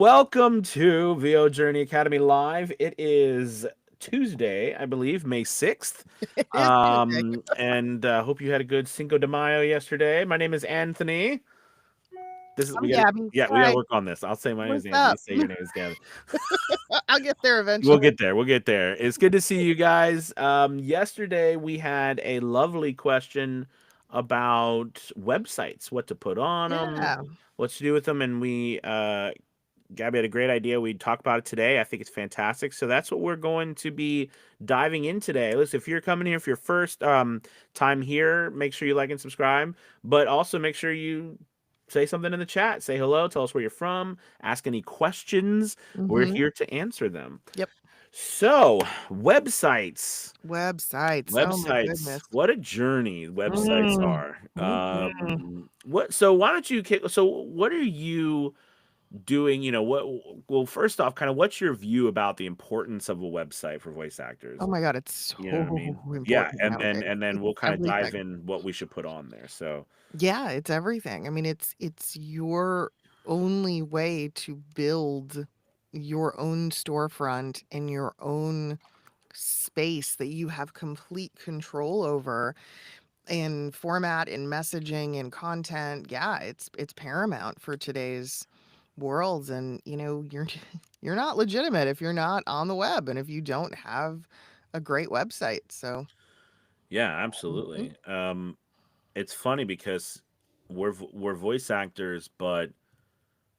Welcome to VO Journey Academy Live. It is Tuesday, I believe, May 6th. It is Tuesday. And hope you had a good Cinco de Mayo yesterday. My name is Anthony. This is I'm we gotta Gabby. yeah, we gotta Hi. work on this. I'll say my name is What's Anthony. You up? say your name is Gavin. I'll get there We'll eventually. get there. We'll get there. It's good to see you guys. Yesterday we had a lovely question about websites, what to put on them, Yeah. what to do with them, and we Gabby had a great idea. We'd talk about it today. I think it's fantastic. So that's what we're going to be diving in today. Listen, if you're coming here for your first time here, make sure you like and subscribe. But also make sure you say something in the chat. Say hello. Tell us where you're from. Ask any questions. We're Mhm. here to answer them. Yep. So, websites. Websites. Oh my Websites. goodness. What a journey websites Mm. are. Mhm. What so why don't you kick so what are you doing, what well, first off, kind of what's your view about the importance of a website for voice Oh actors? my god, it's You know what I so mean? Yeah, important and nowadays. then It's we'll kind of dive everything. in what we should put on there. So, Yeah, it's everything. I mean, it's your only way to build your own storefront and your own space that you have complete control over. And format and messaging and content, yeah, it's paramount for today's worlds. And you're you're not legitimate if you're not on the web and if you don't have a great website. So yeah, mhm, absolutely. It's funny because we're voice actors, but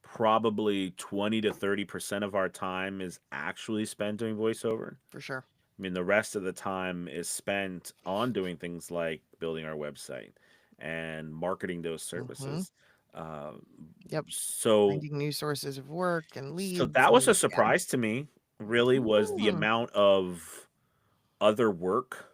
probably 20 to 30% of our time is actually spent doing voiceover. for sure. I mean, the rest of the time is spent on doing things like building our website and marketing those Hmm. services. Uh, Yep. so, Finding new sources of work and so leads that was a and yeah. surprise to me. Really, was the Mm, amount of other work.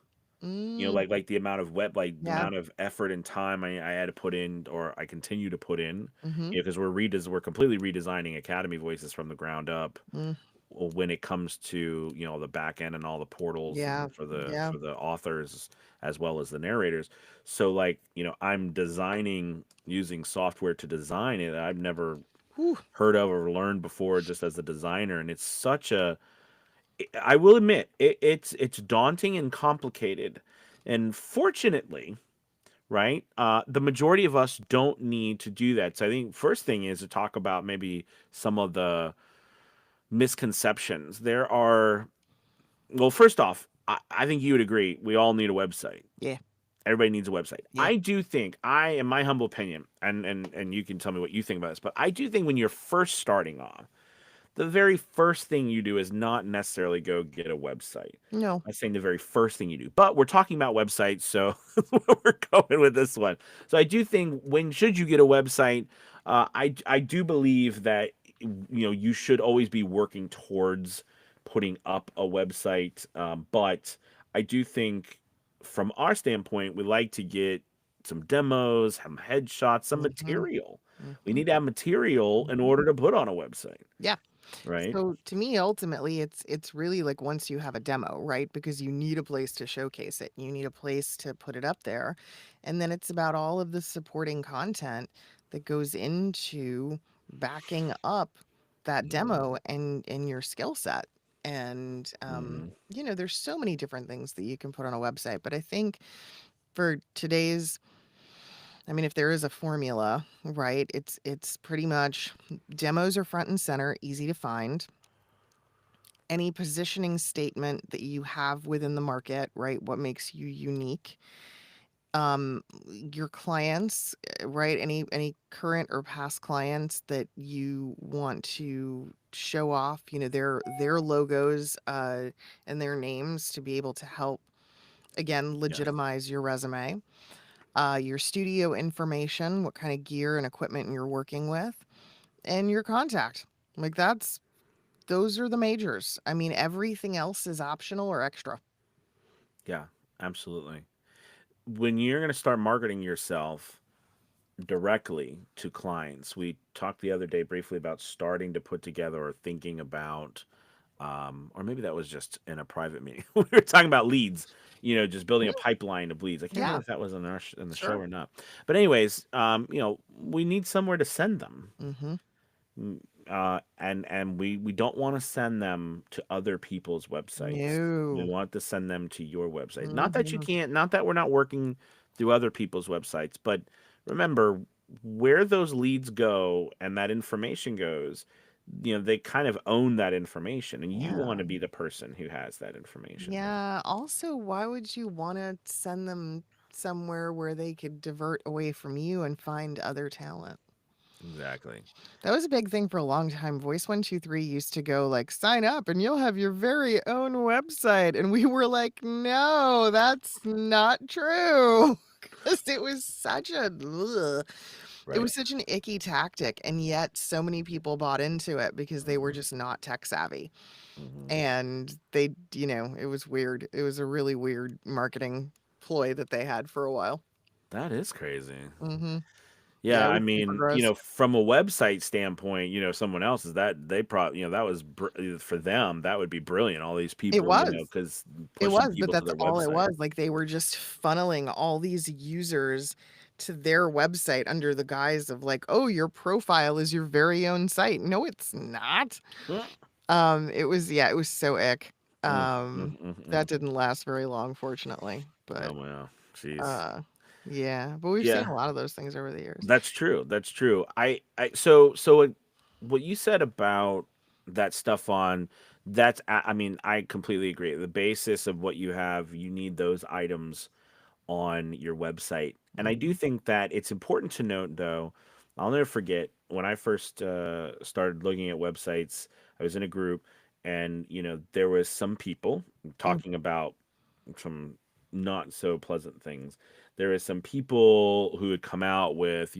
mm, Like the amount of the yeah. amount of effort and time I had to put in, or I continue to put in. Hmm. Because we're completely redesigning Academy Voices from the ground up Mm, when it comes to the back end and all the portals yeah. and for Yeah. the authors as well as the narrators. So like I'm designing using software to design it I've never Whew. heard of or learned before just as a designer, and it's such a I will admit it's daunting and complicated, and fortunately, right, the majority of us don't need to do that. So I think first thing is to talk about maybe some of the misconceptions. There are Well, first off, I think you would agree we all need a website. Yeah. Everybody needs a website. Yeah. I do think, in my humble opinion, and you can tell me what you think about this, but I do think when you're first starting off, the very first thing you do is not necessarily go get a website. No. I'm saying the very first thing you do, but we're talking about websites, so we're going with this one. So I do think when should you get a website? I do believe that you should always be working towards putting up a website, but I do think from our standpoint we like to get some demos, some headshots, some Hmm. material. We Hmm. need to have material in Hmm. order to put on a website, Yeah. right? So to me, ultimately, it's really like once you have a demo, right? Because you need a place to showcase it. You need a place to put it up there. And then it's about all of the supporting content that goes into backing up that Mhm, demo and your skill set. And mhm, there's so many different things that you can put on a website. But I think for today's I mean, if there is a formula, right, it's pretty much demos are front and center, easy to find. Any positioning statement that you have within the market, right? What makes you unique? Your clients, right? Any current or past clients that you want to show off, their logos and their names to be able to help again yes. legitimize your resume. Your studio information, what kind of gear and equipment you're working with, and your contact. Like those are the majors. I mean, everything else is optional or extra. Yeah, absolutely. When you're going to start marketing yourself directly to clients, we talked the other day briefly about starting to put together or thinking about, or maybe that was just in a private meeting. We were talking about leads, just building a Mm, pipeline of leads. I can't yeah, remember if that was in in the show sure. or not. But anyways, we need somewhere to send them. Mhm. and we don't want to send them to other people's websites. We No. want to send them to your website. Not that you Mhm. can't, not that we're not working through other people's websites, but remember where those leads go and that information goes, they kind of own that information, and you want Yeah. to be the person who has that information. Yeah. Also, why would you want to send them somewhere where they could divert away from you and find other talent? Exactly. That was a big thing for a long time. Voice 123 used to go like, sign up and you'll have your very own website. And we were like, no, that's not true. Because it was such a, ugh. It Right. was such an icky tactic. And yet so many people bought into it because they were Hmm. just not tech savvy. Hmm. And they, it was weird. It was a really weird marketing ploy that they had for a while. That is crazy. Hmm. Yeah, Yeah, it I was super mean, gross. from a website standpoint, someone else's that they probably, that was for them, that would be brilliant. All these It people, was. because It pushing was, but people to that's their all it website. was, like, they were just funneling all these users to their website under the guise of like, "Oh, your profile is your very own site." No, it's not. Mm, It was yeah, it was so ick. mm, mm, mm, That mm. didn't last very long, fortunately, but, Oh wow, jeez. uh, yeah, but we've seen Yeah, a lot of those things over the years. that's true. That's true. What you said about that stuff on I mean, I completely agree. The basis of what you have, you need those items on your website. And I do Mhm, think that it's important to note, though, I'll never forget when I first started looking at websites, I was in a group, and, there was some people mm, talking about some not so pleasant things. There was some people who had come out with,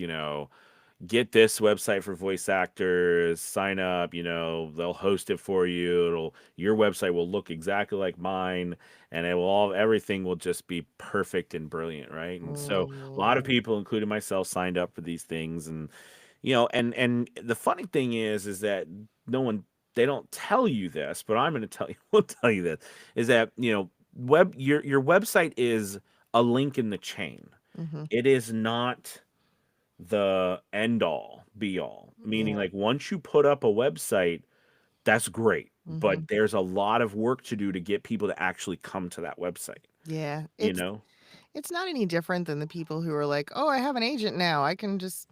get this website for voice actors, sign up, they'll host it for you. Your website will look exactly like mine, and everything will just be perfect and brilliant, right? And so a lot of mhm, people, including myself, signed up for these things. And and the funny thing is that no one they don't tell you this, but I'm going to tell you we'll tell you this, is that, your website is a link in the chain. mhm, It is not the end all be all. Meaning, yeah, like, once you put up a website, that's great, but mhm, there's a lot of work to do to get people to actually come to that website, yeah, you know? it's not any different than the people who are like, "Oh, I have an agent now, I can just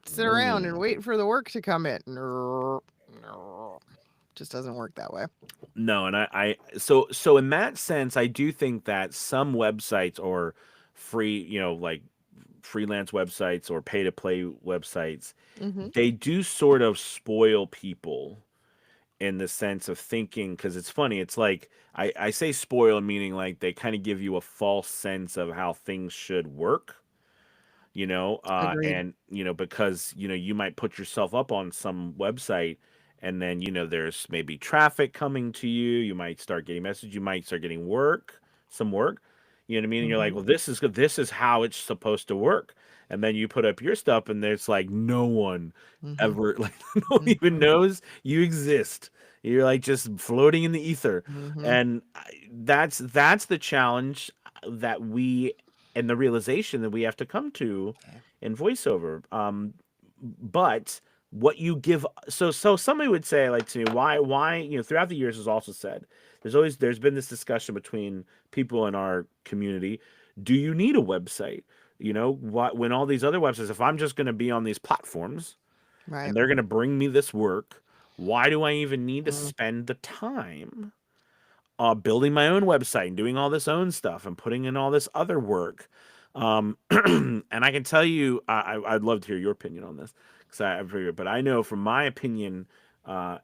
sit around and Mm. wait for the work to come in." No, no, just doesn't work that way. No, and so in that sense, I do think that some websites or free, like freelance websites or pay to play websites, Mhm. they do sort of spoil people in the sense of thinking, because it's funny, it's like I say spoil meaning like they kind of give you a false sense of how things should work, Agreed. and because you might put yourself up on some website, and then there's maybe traffic coming to you, you might start getting messages, you might start getting some work, what I mean, and you're like, Mhm, well, this is good, this is how it's supposed to work, and then you put up your stuff, and there's like no one mhm, ever, like, no one even mhm, knows you exist. You're like just floating in the ether, mhm. and that's the challenge that we and the realization that we have to come to Yeah. in voiceover. But what you give, so somebody would say, like, to me, why throughout the years, has also said, there's been this discussion between people in our community. Do you need a website? What, when all these other websites, if I'm just going to be on these platforms Right. and they're going to bring me this work, why do I even need to Mm, spend the time building my own website and doing all this own stuff and putting in all this other work? And I can tell you, I'd love to hear your opinion on this, because I've heard, but I know from my opinion, uh,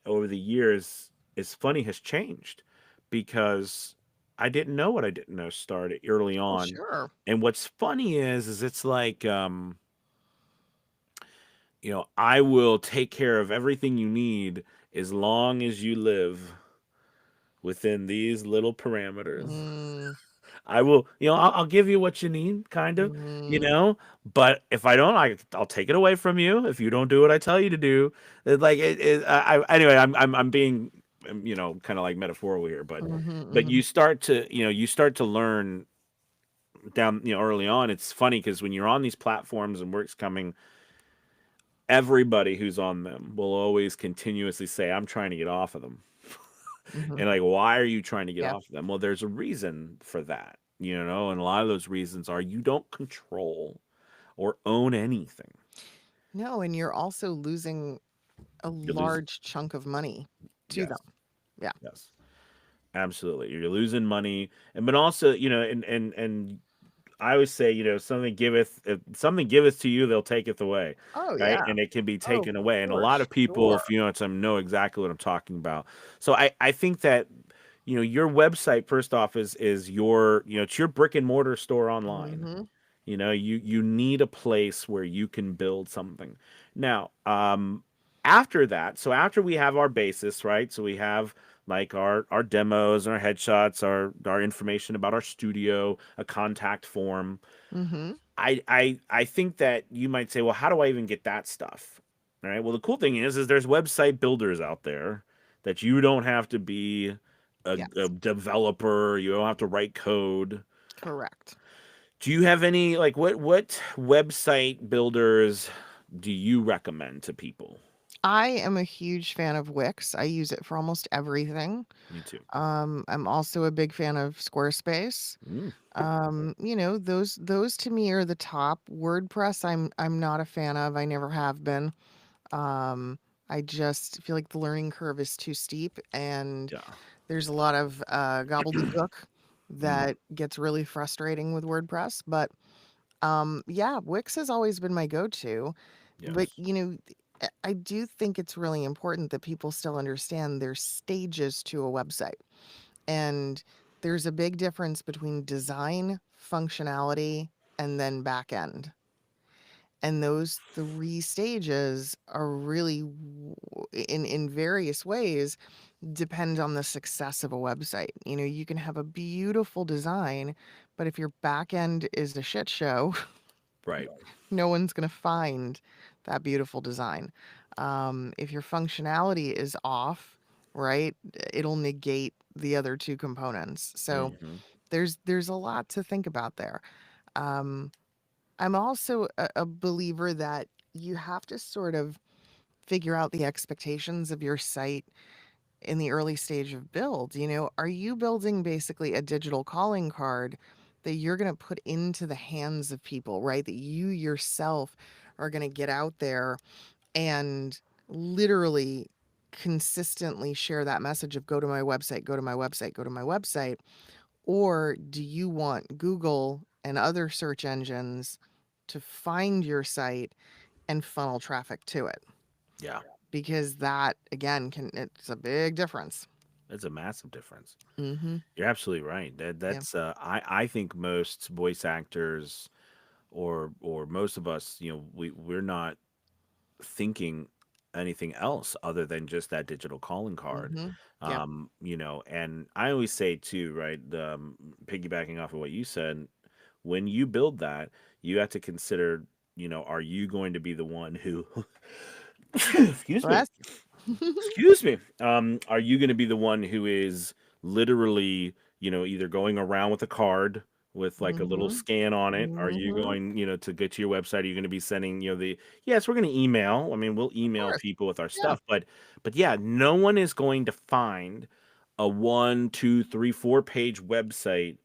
over the years, it's funny, has changed, because I didn't know what I didn't know started early oh, on. sure. And what's funny is it's like, I will take care of everything you need as long as you live within these little parameters. Mm, I will, I'll give you what you need, kind of, mm, but if I don't, I'll take it away from you if you don't do what I tell you to do. Like anyway, I'm being, kind of like metaphorical here, mhm, but mhm. you start to learn down, early on. It's funny because when you're on these platforms and work's coming, everybody who's on them will always continuously say, I'm trying to get off of them. Mhm. And like, why are you trying to get Yeah. off of them? Well, there's a reason for that, and a lot of those reasons are you don't control or own anything. No, and you're also losing a You're losing. large chunk of money to them. Yes. Yeah. Yes. Absolutely. You're losing money. And but also, and I always say, something giveth if something giveth to you, they'll taketh away. Oh, Right. yeah. And it can be Oh, taken away. And a for lot of people, sure. if you know some know exactly what I'm talking about. So I think that, your website, first off, is your, it's your brick and mortar store online. Mhm. You need a place where you can build something. Now, after that, so after we have our basis, right? So we have like our demos and our headshots, our information about our studio, a contact form. Mhm. I think that you might say, well, how do I even get that stuff? All right. Well, the cool thing is there's website builders out there that you don't have to be a Yes. developer. You don't have to write code. Correct. Do you have any like what website builders do you recommend to people? I am a huge fan of Wix. I use it for almost everything. Me too. I'm also a big fan of Squarespace. Mm, Those to me are the top. WordPress, I'm not a fan of. I never have been. Um, I just feel like the learning curve is too steep, and yeah. there's a lot of gobbledygook Mm, that gets really frustrating with WordPress. But yeah, Wix has always been my go-to. But yes. I do think it's really important that people still understand there's stages to a website. And there's a big difference between design, functionality, and then back end. And those three stages are really, in various ways, depend on the success of a website. You can have a beautiful design, but if your back end is a shit show, Right. no one's going to find that beautiful design. If your functionality is off, right, it'll negate the other two components. So Hmm. there's a lot to think about there. Um, I'm also a believer that you have to sort of figure out the expectations of your site in the early stage of build. Are you building basically a digital calling card that you're going to put into the hands of people, right? That you yourself are going to get out there and literally consistently share that message of go to my website, go to my website, go to my website? Or do you want Google and other search engines to find your site and funnel traffic to it? Yeah. Because that, again, it's a big difference. That's a massive difference. Mhm. You're absolutely right. Yeah. That's I think most voice actors or most of us, we're not thinking anything else other than just that digital calling card. Mhm. Yep. And I always say too, right? Piggybacking off of what you said, when you build that, you have to consider, are you going to be the one who, excuse me, Bless. excuse me, are you going to be the one who is literally, either going around with a card with like a little Mhm. scan on it? Are you Mhm. going, to get to your website? Are you going to be sending, yes, we're going to email. I mean, we'll Of email course. people with our Yeah. stuff, but yeah, no one is going to find a one, two, three, 4 page website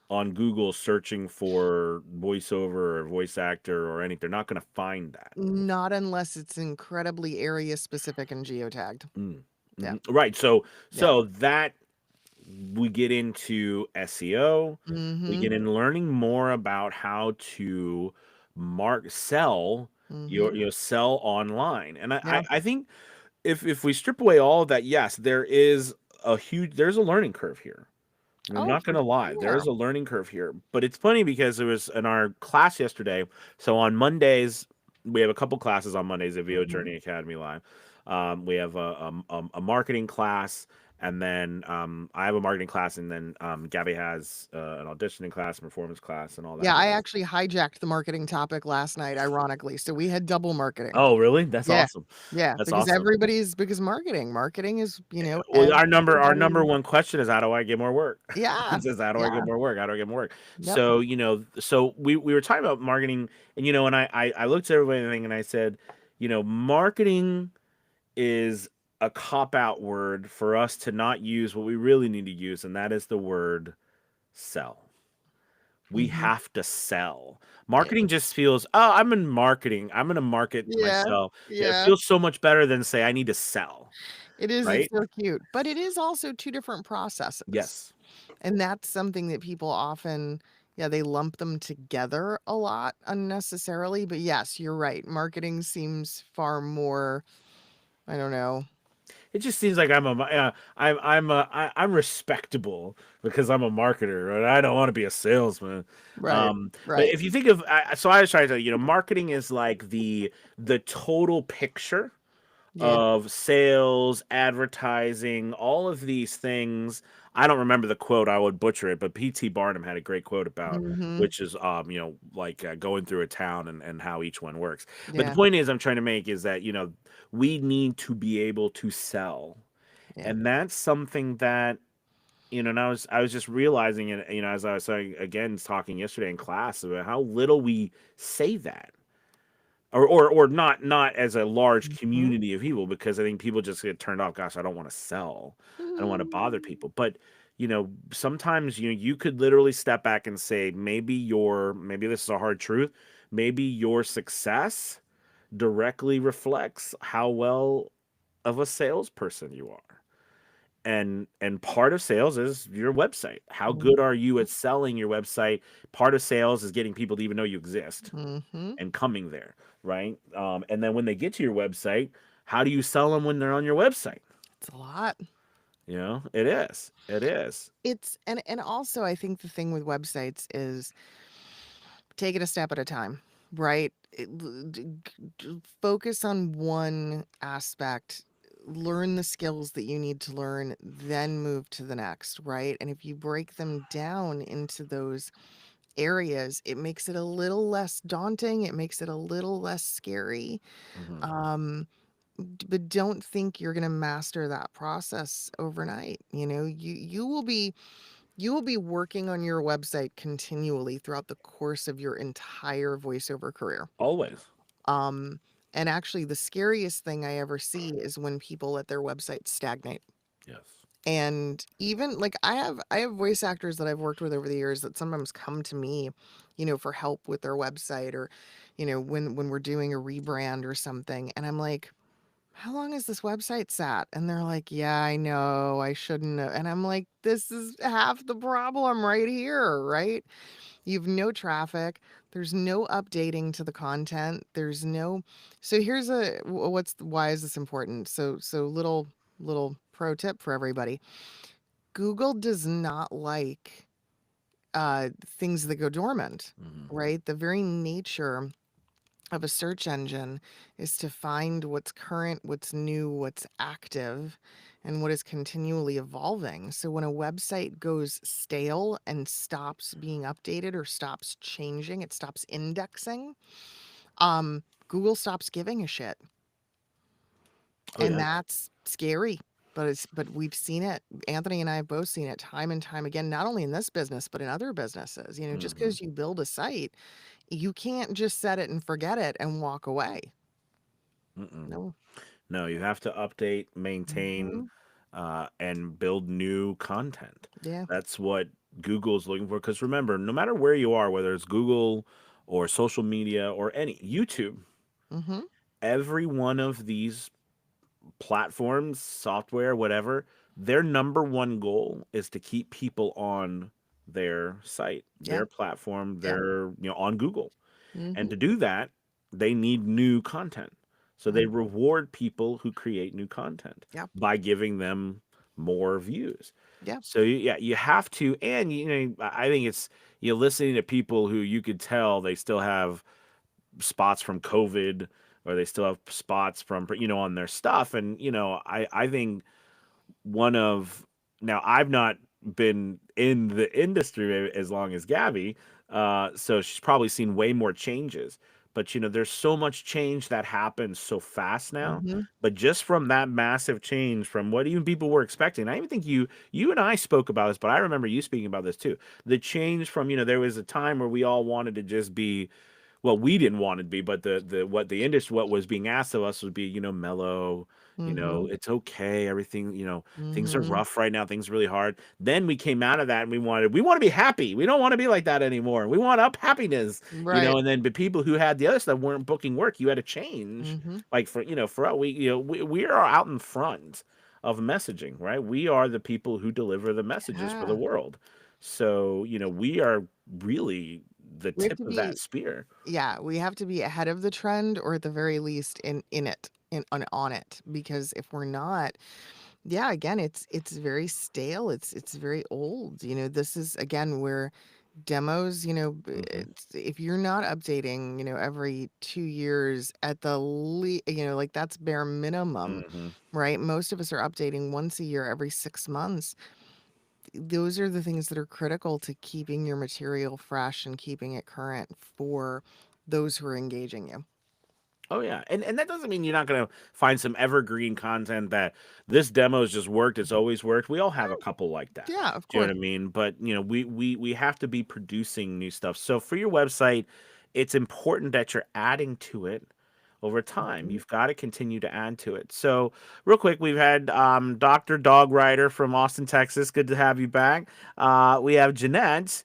on Google searching for voiceover or voice actor or anything. They're not going to find that. Not unless it's incredibly area specific and geotagged. Mm. Yeah. Right. So, Yeah. that we get into SEO. We Mhm. get in learning more about how to sell Mhm. sell online. And Yeah. I think if we strip away all of that, yes, there's a learning curve here. I'm Oh, not for gonna lie, there sure. is a learning curve here. But it's funny because it was in our class yesterday. So on Mondays, we have a couple classes on Mondays at VO Mhm. Journey Academy Live. We have a marketing class, and then I have a marketing class, and then Gabby has an auditioning class, performance class, and all that Yeah, I good. actually hijacked the marketing topic last night, ironically. So we had double marketing. Oh, really? That's Yeah. awesome. Yeah, That's because awesome. because marketing is, Well, our number everybody. one question is how do I get more work? Yeah. It says how do I get Yeah. more work? How do I get more work? Yep. So we were talking about marketing, and and I looked at everybody and I said, marketing is a cop out word for us to not use what we really need to use, and that is the word sell. We Mhm. have to sell. Eh, Marketing just feels, oh, I'm in marketing. I'm going to market yeah, myself. It yeah. feels so much better than say, I need to sell, It is, it's right? so cute, but it is also 2 different processes, Yes. and that's something that people often, yeah, they lump them together a lot unnecessarily, but yes, you're right, marketing seems far more, I don't know. It just seems like I'm respectable because I'm a marketer, and I don't want to be a salesman. Right, But right. if you think of, so I was trying to tell you, marketing is like the total picture Yeah. of sales, advertising, all of these things. I don't remember the quote. I would butcher it, but P.T. Barnum had a great quote about, Mhm. which is, like going through a town and how each one works. But the Yeah, point is, I'm trying to make is that, we need to be able to sell. yeah. And that's something that, and I was just realizing it, as I was saying again, talking yesterday in class about how little we say that, or not as a large Mhm. community of people, because I think people just get turned off. Gosh, I don't want to sell. I don't want to bother Mm. people. But sometimes you could literally step back and say, maybe this is a hard truth. Maybe your success directly reflects how well of a salesperson you are. And part of sales is your website. How Mhm. good are you at selling your website? Part of sales is getting people to even know you exist Mhm. and coming there, right? And then when they get to your website, how do you sell them when they're on your website? It's a lot. It is. It is. It's, and also I think the thing with websites is take it a step at a time, right? Focus on one aspect, learn the skills that you need to learn, then move to the next, right? And if you break them down into those areas, it makes it a little less daunting, it makes it a little less scary. Hmm. Um, but don't think you're going to master that process overnight. You will be working on your website continually throughout the course of your entire voiceover career. Always. Um, and actually, the scariest thing I ever see is when people let their websites stagnate. Yes. And even like I have voice actors that I've worked with over the years that sometimes come to me, for help with their website, or, when we're doing a rebrand or something. And I'm like, how long has this website sat? And they're like, yeah, I know, I shouldn't have. And I'm like, this is half the problem right here, right? You've no traffic. There's no updating to the content. There's no. So here's why is this important? So little pro tip for everybody. Google does not like things that go dormant, Hmm. right? The very nature of a search engine is to find what's current, what's new, what's active, and what is continually evolving. So when a website goes stale and stops being updated or stops changing, it stops indexing, Google stops giving a shit. Oh And yeah. that's scary. But we've seen it. Anthony and I have both seen it time and time again, not only in this business, but in other businesses. Just Hmm. because you build a site, you can't just set it and forget it and walk away. Mm-mm. No. No, you have to update, maintain, Mhm. and build new content. Yeah. That's what Google's looking for. Because remember, no matter where you are, whether it's Google or social media or any YouTube, Mhm. every one of these platforms, software, whatever, their number one goal is to keep people on their site, Yeah. their platform, Yeah. their, on Google. And Mhm. to do that, they need new content. So they Mm. reward people who create new content Yeah. by giving them more views. Yeah. So yeah, you have to, and I think it's listening to people who you could tell they still have spots from COVID, or they still have spots from on their stuff. And I think one of now I've not been in the industry as long as Gabby, so she's probably seen way more changes. But there's so much change that happens so fast now. Mhm. But just from that massive change, from what even people were expecting, I even think you and I spoke about this, but I remember you speaking about this too. The change from there was a time where we all wanted to just be what we didn't want it to be, but the what the industry, what was being asked of us would be, mellow, Mhm. it's okay, everything, things are Mhm. rough right now, things are really hard. Then we came out of that and we want to be happy. We don't want to be like that anymore. We want up happiness, Right. and then the people who had the other stuff weren't booking work. You had to change. Mhm. Like for us, we are out in front of messaging, right? We are the people who deliver the messages for the Yeah. world. So, we are really the We have tip to of that be spear. Yeah, we have to be ahead of the trend, or at the very least in it, on it, because if we're not, yeah, again, it's very stale, it's very old. This is again where demos, Hmm. if you're not updating, every 2 years at the like that's bare minimum, Hmm. right? Most of us are updating once a year, every 6 months. Those are the things that are critical to keeping your material fresh and keeping it current for those who are engaging you. Oh yeah, and that doesn't mean you're not gonna find some evergreen content that this demo's just worked. It's always worked. We all have a couple like that. Yeah, of Do you know course. what I mean? But we have to be producing new stuff. So for your website, it's important that you're adding to it over time. Mhm, You've got to continue to add to it. So real quick, we've had Dr. Dog Rider from Austin, Texas. Good to have you back. We have Jeanette.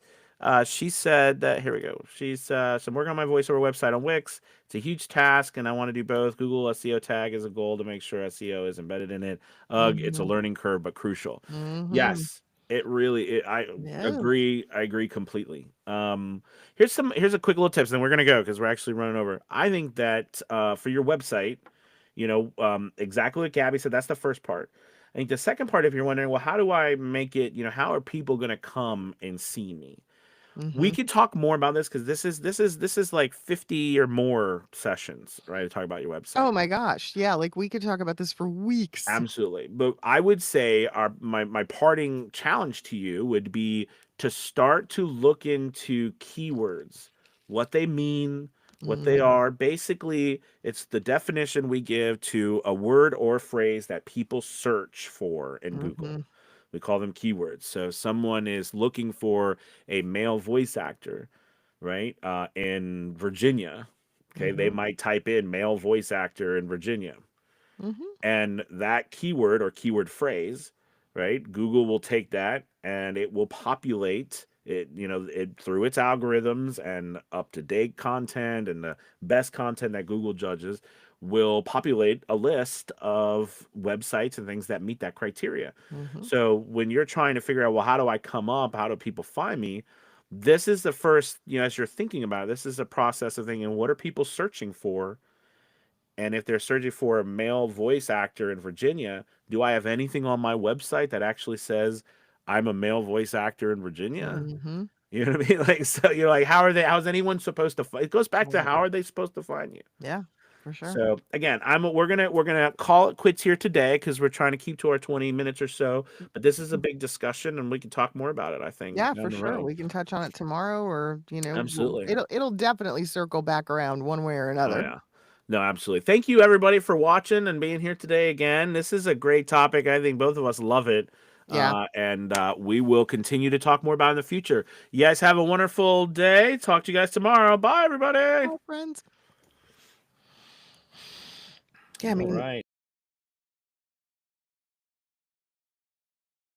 She said that here we go. So I'm working on my voiceover website on Wix. It's a huge task, and I want to do both. Google SEO tag is a goal to make sure SEO is embedded in it. Ugh, it's a mhm, learning curve, but crucial. mhm. Yes, it really. I Yeah. agree. I agree completely. Here's a quick little tips, and we're gonna go because we're actually running over. I think that for your website, exactly what Gabby said. That's the first part. I think the second part, if you're wondering, well, how do I make it? How are people gonna come and see me? We Mhm. could talk more about this because this is like 50 or more sessions, right? To talk about your website. Oh my gosh. Yeah, like, we could talk about this for weeks. Absolutely. But I would say my parting challenge to you would be to start to look into keywords, what they mean, what they Mhm, are. Basically, it's the definition we give to a word or phrase that people search for in Google. mhm, We call them keywords. So someone is looking for a male voice actor, right? In Virginia. Okay, they mhm, might type in male voice actor in Virginia. mhm, And that keyword or keyword phrase, right? Google will take that and it will populate it, through its algorithms and up to date content and the best content that Google judges will populate a list of websites and things that meet that criteria. mhm, So when you're trying to figure out, well, how do I come up? How do people find me? This is the first, as you're thinking about it, this is a process of thinking, what are people searching for, and if they're searching for a male voice actor in Virginia, do I have anything on my website that actually says I'm a male voice actor in Virginia? mhm. You know what I mean? Like, so you're like, how's anyone supposed to find? It goes back to Right. how are they supposed to find you? Yeah, for sure. So again, we're gonna call it quits here today because we're trying to keep to our 20 minutes or so. But this is a Mhm. big discussion, and we can talk more about it. I think Yeah, down for the sure. road. We can touch on it tomorrow, or, Absolutely. it'll definitely circle back around one way or Oh another. yeah. No, absolutely. Thank you everybody for watching and being here today again. This is a great topic. I think both of us love it. Yeah. And we will continue to talk more about it in the future. You guys have a wonderful day. Talk to you guys tomorrow. Bye, everybody. Bye, friends. Yeah, I All mean, right.